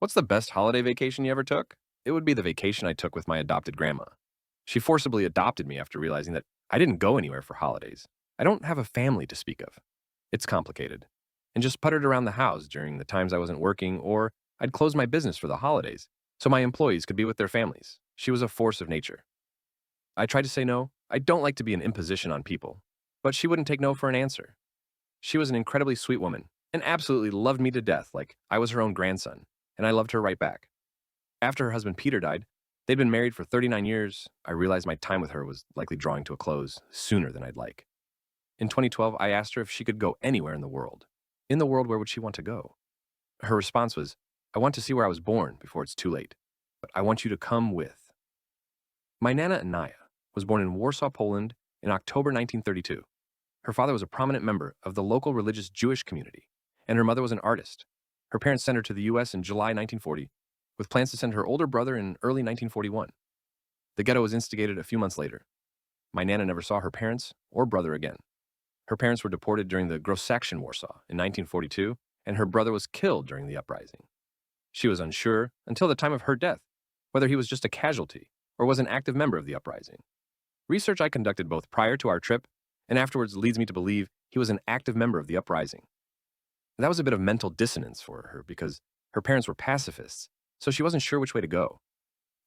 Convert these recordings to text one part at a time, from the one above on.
What's the best holiday vacation you ever took? It would be the vacation I took with my adopted grandma. She forcibly adopted me after realizing that I didn't go anywhere for holidays. I don't have a family to speak of. It's complicated. And just puttered around the house during the times I wasn't working, or I'd close my business for the holidays so my employees could be with their families. She was a force of nature. I tried to say no. I don't like to be an imposition on people. But she wouldn't take no for an answer. She was an incredibly sweet woman and absolutely loved me to death like I was her own grandson, and I loved her right back. After her husband Peter died, they'd been married for 39 years. I realized my time with her was likely drawing to a close sooner than I'd like. In 2012, I asked her if she could go anywhere in the world. In the world, where would she want to go? Her response was, I want to see where I was born before it's too late, but I want you to come with. My Nana Anaya was born in Warsaw, Poland in October 1932. Her father was a prominent member of the local religious Jewish community, and her mother was an artist. Her parents sent her to the U.S. in July 1940, with plans to send her older brother in early 1941. The ghetto was instigated a few months later. My Nana never saw her parents or brother again. Her parents were deported during the Grossaktion Warsaw in 1942, and her brother was killed during the uprising. She was unsure, until the time of her death, whether he was just a casualty or was an active member of the uprising. Research I conducted both prior to our trip and afterwards leads me to believe he was an active member of the uprising. That was a bit of mental dissonance for her because her parents were pacifists, so she wasn't sure which way to go.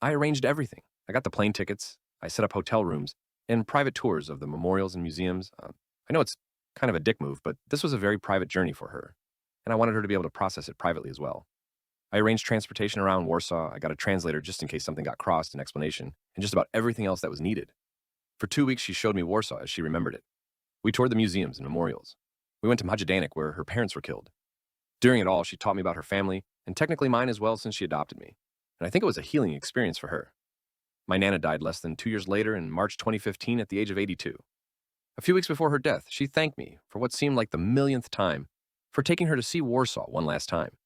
I arranged everything. I got the plane tickets, I set up hotel rooms, and private tours of the memorials and museums. I know it's kind of a dick move, but this was a very private journey for her, and I wanted her to be able to process it privately as well. I arranged transportation around Warsaw. I got a translator just in case something got crossed, an explanation, and just about everything else that was needed. For 2 weeks, she showed me Warsaw as she remembered it. We toured the museums and memorials. We went to Majdanek, where her parents were killed. During it all, she taught me about her family, and technically mine as well since she adopted me. And I think it was a healing experience for her. My Nana died less than 2 years later in March 2015 at the age of 82. A few weeks before her death, she thanked me for what seemed like the millionth time for taking her to see Warsaw one last time.